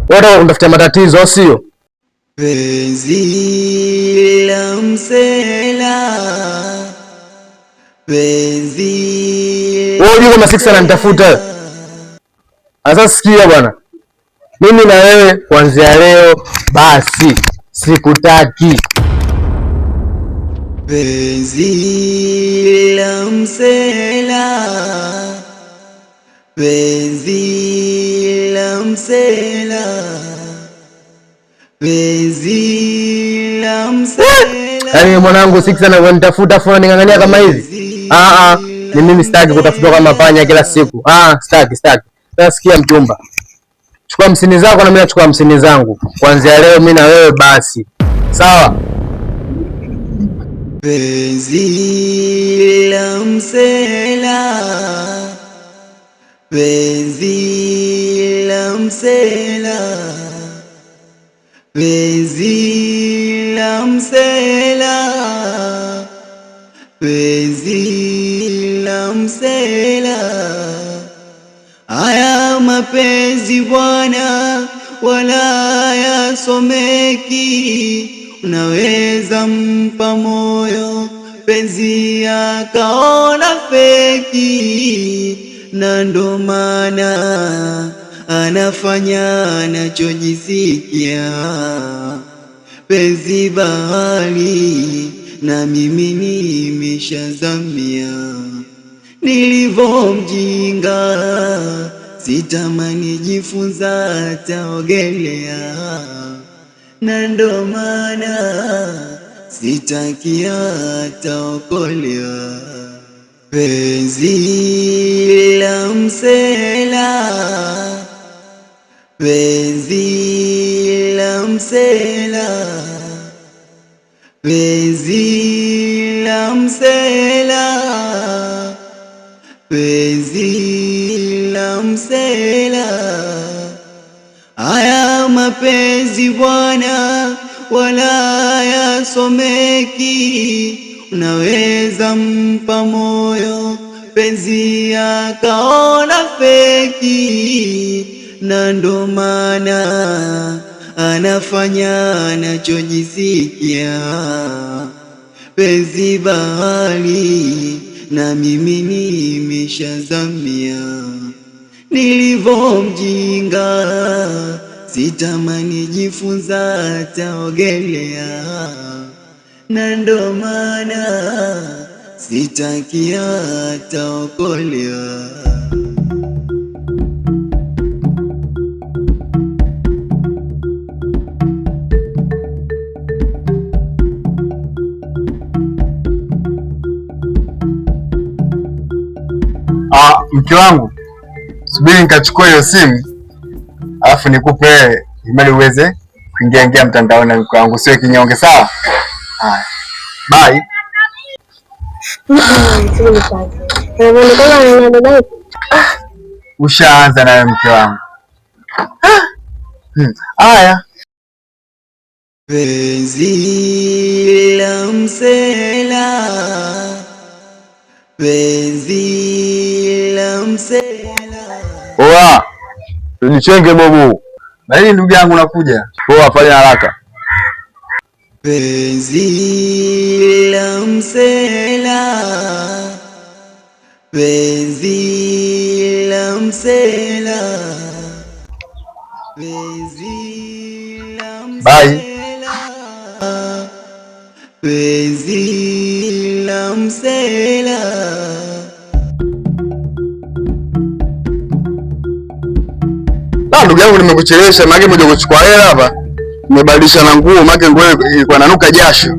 Wewe unatafuta matatizo sio? Penzi la msela, penzi wewe unajua kama Six ananitafuta. Sasa sikia bwana, mimi na wewe kuanzia leo basi sikutaki. Penzi la msela, penzi la msela, penzi la msela. Yaani mwanangu Six ananitafuta afu ananing'ang'ania kama hivi. Ni mimi sitaki kutafutwa kama panya kila siku. Sitaki. Sasa sikia mchumba. Chukua 50 zako na mimi nachukua 50 zangu. Kuanzia leo mimi na wewe basi. Sawa? Penzi la msela, penzi la msela, penzi la msela, penzi la msela. Haya mapenzi bwana wala yasomeki, unaweza mpa moyo penzi akaona feki, na ndo maana anafanya anachojisikia. Penzi bahari na mimi nimeshazamia, nilivomjinga sitamani jifunza ataogelea, na ndo maana sitaki ataokolewa. Penzi la msela, penzi la msela, penzi la msela, penzi la msela. Haya mapenzi bwana wala yasomeki, unaweza mpa moyo penzi akaona feki, na ndo maana anafanya anachojisikia. Penzi bahari na mimi nimeshazamia, nilivomjinga sitamani jifunza ataogelea, na ndo maana sitaki ataokolewa. Mke wangu, subiri nikachukua hiyo simu alafu nikupe ili uweze kuingia mtandaoni na mke wangu, sio kinyonge, sawa? Bye. Ushaanza na mke wangu. Haya. Penzi la msela, penzi la msela. Oa, tujichenge bobu. Na hii ndugu yangu nakuja. Poa, fanya haraka. Penzi la msela, penzi la msela, penzi la msela. Bye. Penzi la msela. Ndugu yangu nimekuchelewesha, mage moja kuchukua hela hapa. Nimebadilisha na nguo, mage nguo ilikuwa inanuka jasho.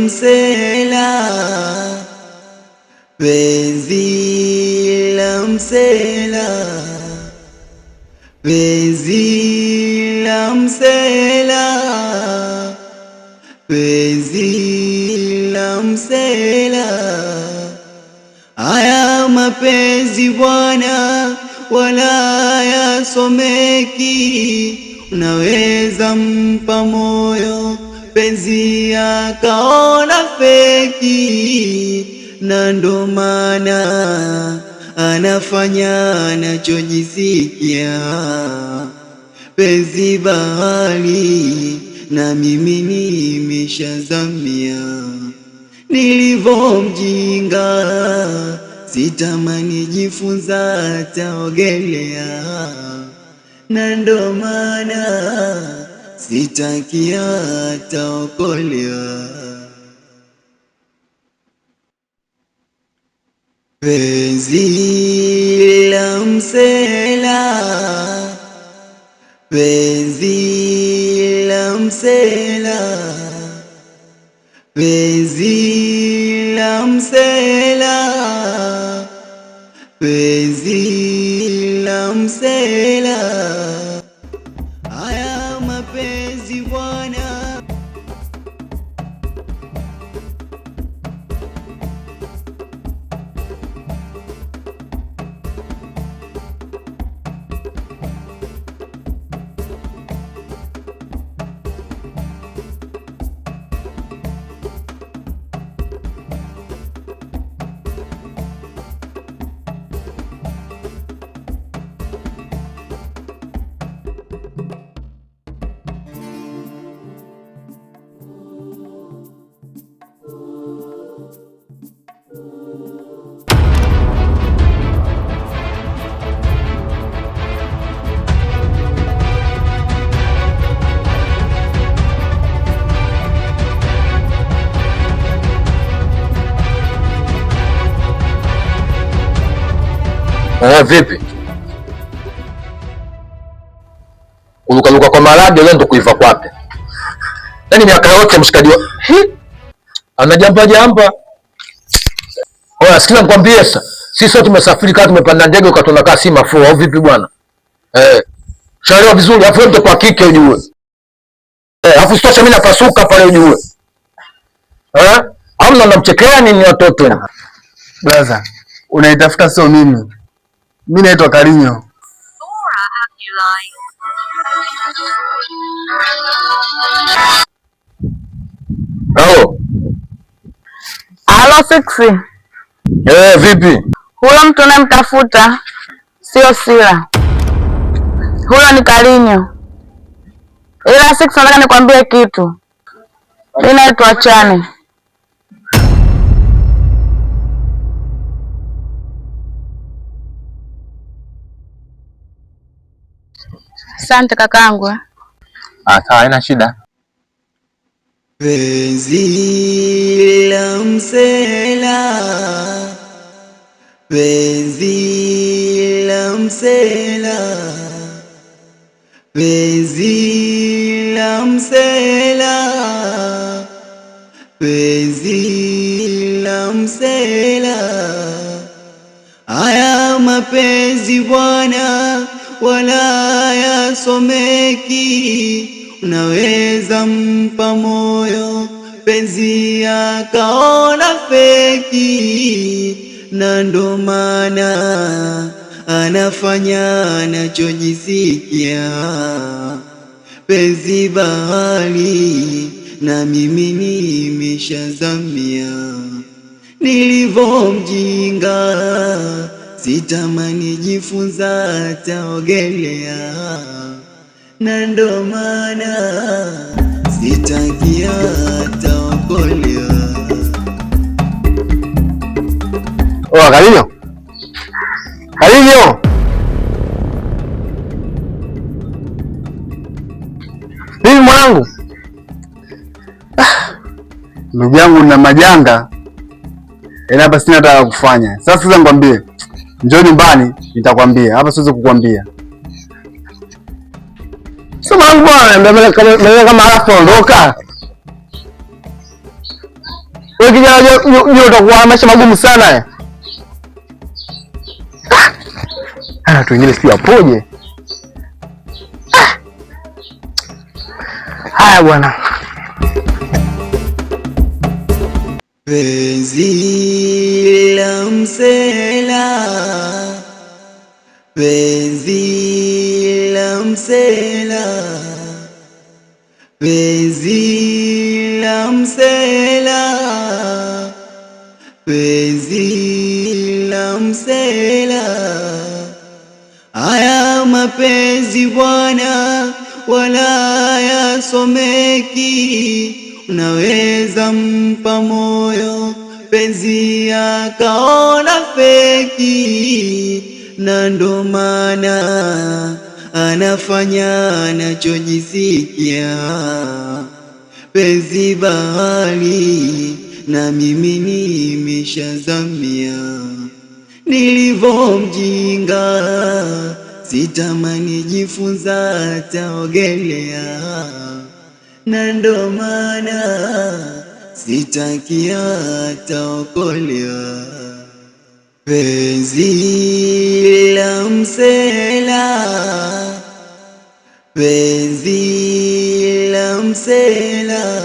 msela, penzi la msela, penzi la msela, penzi la msela. Haya mapenzi bwana wala yasomeki, unaweza mpa moyo penzi akaona feki, na ndo maana anafanya anachojisikia. Penzi bahari na mimi nimeshazamia, nilivyo mjinga sitamani jifunza taogelea, na ndo maana sitaki ataokolewa. Penzi la msela, penzi la msela, penzi la msela, penzi la msela. Haya mapenzi bwana. Vipi? Kulukaluka kwa maradi leo ndo kuiva kwake. Yaani miaka yote mshikaji wa anajamba jamba. Oya, sikia nikwambie sasa. Sisi sote tumesafiri kama tumepanda ndege ukatona kasi mafua au vipi bwana? Shaelewa vizuri, afu mtu kwa kike ujue. Afu sitosha mimi napasuka pale ujue. Hamna namchekea nini watoto? Brother, unaitafuta sio mimi. Mimi naitwa Karinyo. Halo Sixi. Vipi? Huyo mtu unayemtafuta sio Sila. Huyo ni Karinyo. Ila Sixi, nataka nikwambie kitu. Mimi naitwa Chane. Asante kakangu. Sawa, haina shida. Penzi la msela, penzi la msela, penzi la msela, penzi la msela. Haya mapenzi bwana wala yasomeki, unaweza mpa moyo penzi akaona feki, na ndo maana anafanya anachojisikia. Penzi bahari na mimi nimeshazamia, nilivyo mjinga sitamani jifunza taogelea, na ndo maana sitaki ataokolewa. Karinyo. Karinyo. Mimi mwanangu. Ndugu yangu na majanga. Hapa sina hata kufanya. Sasa nikwambie. Njoo nyumbani nitakwambia. Hapa siwezi kukwambia. Sema wangu bwana, mbona kama alafu ondoka. Wewe kijana utakuwa maisha magumu sana. Watu wengine sio wapoje. Haya bwana. Penzi la msela, penzi la msela, penzi la msela, penzi la msela. Haya mapenzi bwana wala yasomeki, unaweza mpa moyo penzi akaona feki, na ndo maana anafanya anachojisikia. Penzi bahari na mimi nimeshazamia, nilivyo mjinga sitamani jifunza taogelea, na ndo maana sitaki ataokolewa. Penzi la msela, penzi la msela,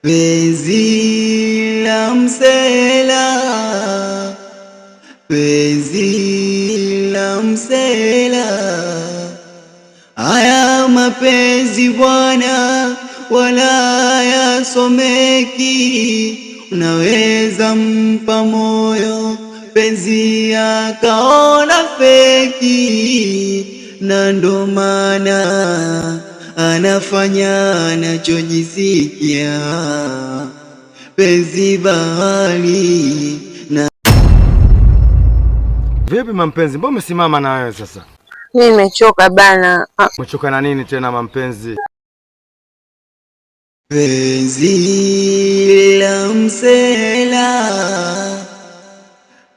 penzi la msela, penzi la msela. Haya mapenzi bwana wala yasomeki, unaweza mpa moyo penzi akaona feki, na ndo maana anafanya anachojisikia. Penzi bahari na... Vipi mampenzi, mbona umesimama na wewe sasa? Mimi nimechoka bana. Umechoka na nini tena mampenzi? Penzi la msela,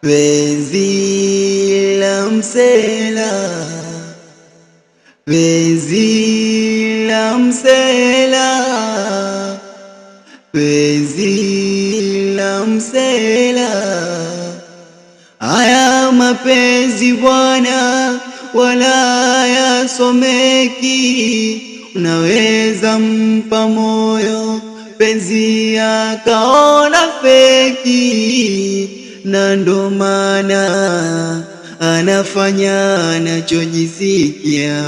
penzi la msela, penzi la msela, penzi la msela. Haya mapenzi bwana wala yasomeki, unaweza mpa moyo penzi akaona feki, na ndo maana anafanya anachojisikia.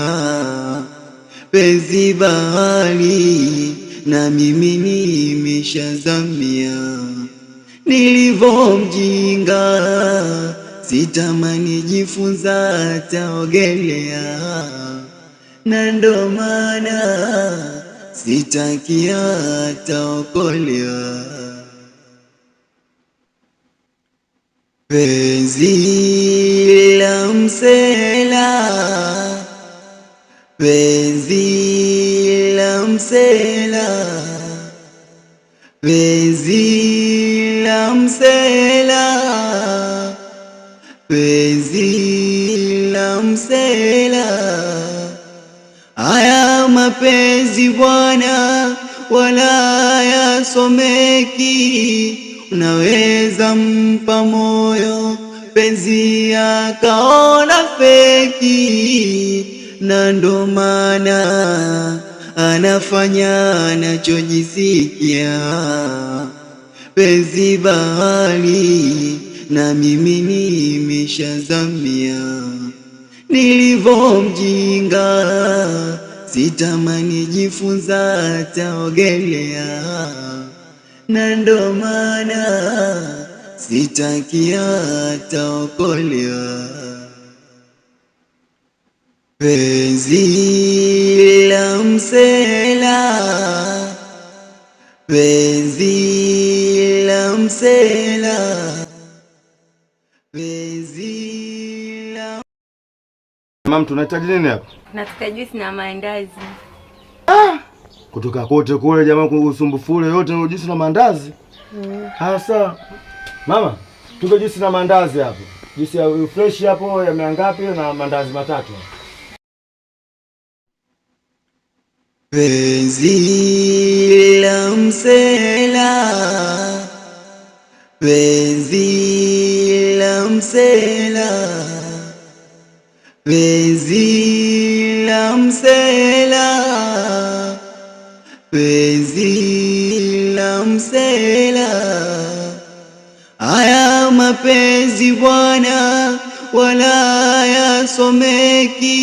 Penzi bahari na mimi nimeshazamia, nilivyo mjinga sitamani jifunza taogelea, na ndo maana sitaki ataokolewa. Penzi la msela, penzi la msela, penzi la msela, penzi la msela. Haya mapenzi bwana wala yasomeki, unaweza mpa moyo penzi akaona feki, na ndo maana anafanya anachojisikia. Penzi bahari na mimi nimeshazamia, nilivyo mjinga sitamani jifunza taogelea, na ndo maana sitaki ataokolewa. Penzi la msela, penzi la msela, penzi la... Mama, tunahitaji nini hapa? Nataka juisi na maandazi. Kutoka kote kule jamaa, usumbufu ule yote ni juisi na maandazi. Hasa mama, tuko juisi na maandazi hapo. Juisi ya fresh hapo ya 100 ngapi na maandazi 3. Penzi la msela, penzi la msela, penzi la msela, penzi la msela. Haya mapenzi bwana, wala yasomeki.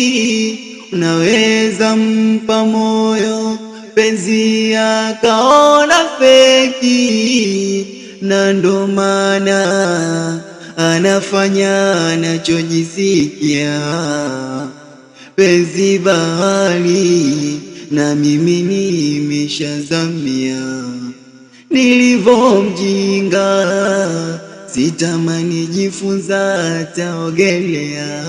Unaweza mpa moyo penzi akaona feki, na ndo maana anafanya anachojisikia. Penzi bahari na mimi nimeshazamia, nilivyo mjinga sitamani jifunza taogelea.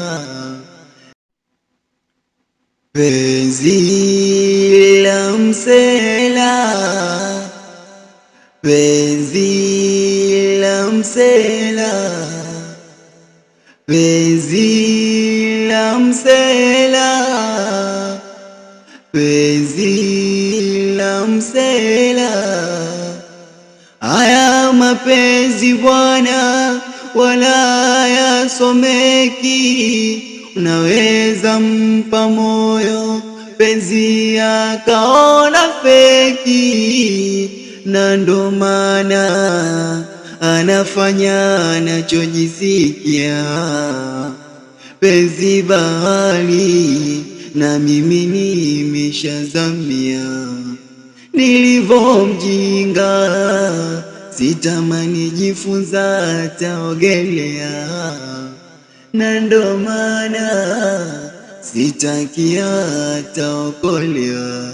Penzi la msela, penzi la msela, penzi la msela, penzi la msela. Haya mapenzi bwana, wala yasomeki. Unaweza mpa moyo penzi akaona feki, na ndo maana anafanya anachojisikia. Penzi bahari na mimi nimeshazamia, nilivyo mjinga sitamani jifunza taogelea, na ndo maana sitaki ataokolewa.